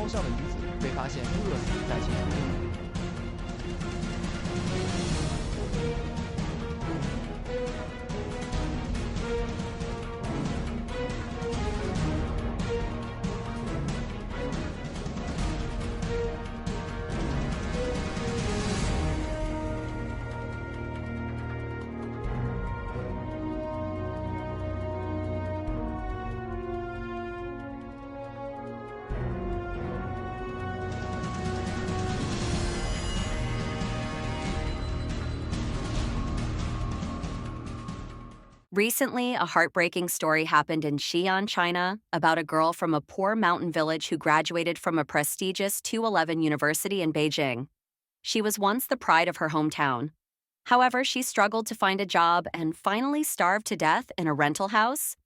高校的女子被发现饿死在寝室中。Recently, a heartbreaking story happened in Xi'an, China, about a girl from a poor mountain village who graduated from a prestigious 211 university in Beijing. She was once the pride of her hometown. However, she struggled to find a job and finally starved to death in a rental house.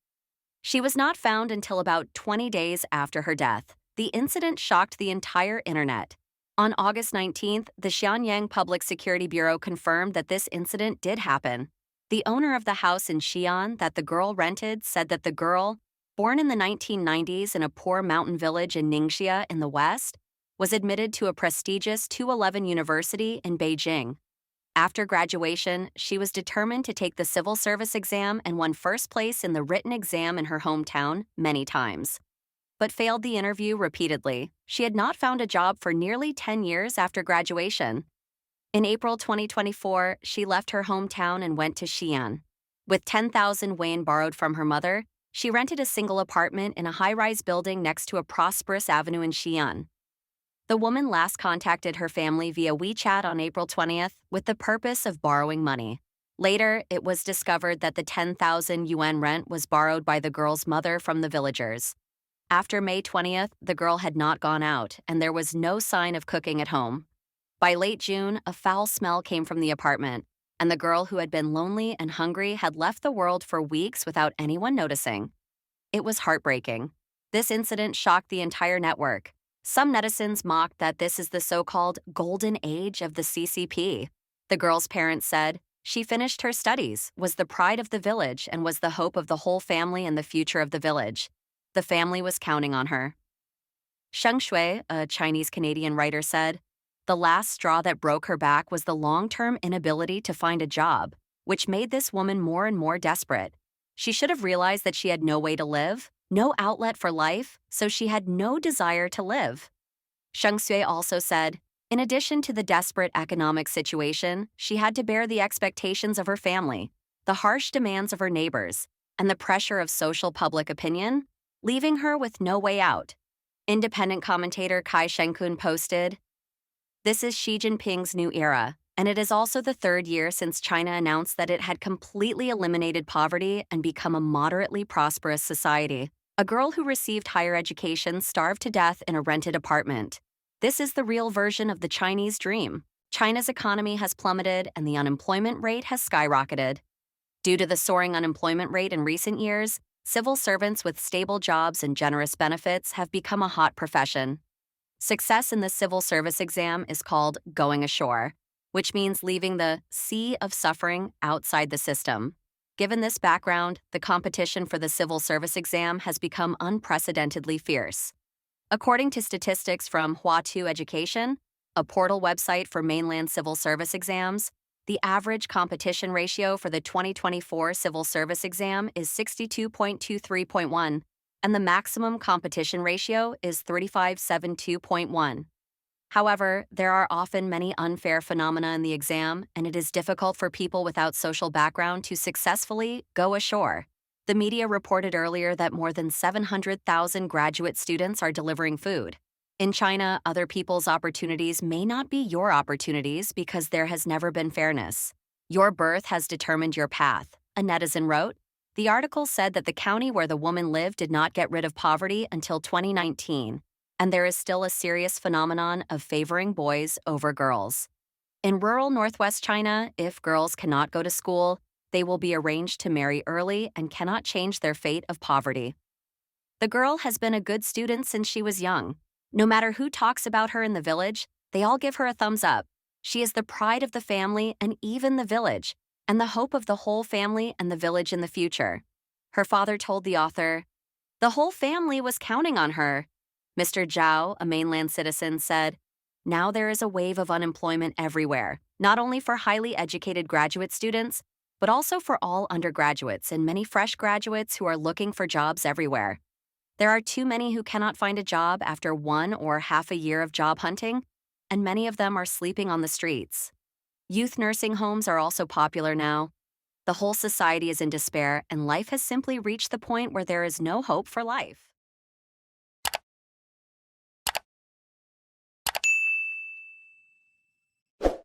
She was not found until about 20 days after her death. The incident shocked the entire internet. On August 19th, the Xi'an Public Security Bureau confirmed that this incident did happen. The owner of the house in Xi'an that the girl rented said that the girl, born in the 1990s in a poor mountain village in Ningxia in the West, was admitted to a prestigious 211 university in Beijing. After graduation, she was determined to take the civil service exam and won first place in the written exam in her hometown many times, but failed the interview repeatedly. She had not found a job for nearly 10 years after graduation. In April 2024, she left her hometown and went to Xi'an. With 10,000 yuan borrowed from her mother, she rented a single apartment in a high-rise building next to a prosperous avenue in Xi'an. The woman last contacted her family via WeChat on April 20th with the purpose of borrowing money. Later, it was discovered that the 10,000 yuan rent was borrowed by the girl's mother from the villagers. After May 20th, the girl had not gone out, and there was no sign of cooking at home. By late June, a foul smell came from the apartment, and the girl who had been lonely and hungry had left the world for weeks without anyone noticing. It was heartbreaking. This incident shocked the entire network. Some netizens mocked that this is the so-called golden age of the CCP. The girl's parents said, "She finished her studies, was the pride of the village, and was the hope of the whole family and the future of the village. The family was counting on her." Sheng Shui, a Chinese-Canadian writer, said, "The last straw that broke her back was the long-term inability to find a job, which made this woman more and more desperate. She should have realized that she had no way to live, no outlet for life, so she had no desire to live." Sheng Shui also said, in addition to the desperate economic situation, she had to bear the expectations of her family, the harsh demands of her neighbors, and the pressure of social public opinion, leaving her with no way out. Independent commentator Kai Shenkun posted, "This is Xi Jinping's new era, and it is also the third year since China announced that it had completely eliminated poverty and become a moderately prosperous society. A girl who received higher education starved to death in a rented apartment. This is the real version of the Chinese dream. China's economy has plummeted and the unemployment rate has skyrocketed. Due to the soaring unemployment rate in recent years, civil servants with stable jobs and generous benefits have become a hot profession. Success in the civil service exam is called going ashore, which means leaving the sea of suffering outside the system. Given this background, the competition for the civil service exam has become unprecedentedly fierce. According to statistics from Huatu Education, a portal website for mainland civil service exams, the average competition ratio for the 2024 civil service exam is 62.23.1, and the maximum competition ratio is 3572.1. However, there are often many unfair phenomena in the exam, and it is difficult for people without social background to successfully go ashore. The media reported earlier that more than 700,000 graduate students are delivering food. In China, other people's opportunities may not be your opportunities because there has never been fairness. Your birth has determined your path, a netizen wrote. The article said that the county where the woman lived did not get rid of poverty until 2019, and there is still a serious phenomenon of favoring boys over girls. In rural northwest China, if girls cannot go to school, they will be arranged to marry early and cannot change their fate of poverty. The girl has been a good student since she was young. No matter who talks about her in the village, they all give her a thumbs up. She is the pride of the family and even the village, and the hope of the whole family and the village in the future. Her father told the author, "The whole family was counting on her." Mr. Zhao, a mainland citizen, said, "Now there is a wave of unemployment everywhere, not only for highly educated graduate students, but also for all undergraduates and many fresh graduates who are looking for jobs everywhere. There are too many who cannot find a job after 1 or half a year of job hunting, and many of them are sleeping on the streets. Youth nursing homes are also popular now. The whole society is in despair, and life has simply reached the point where there is no hope for life."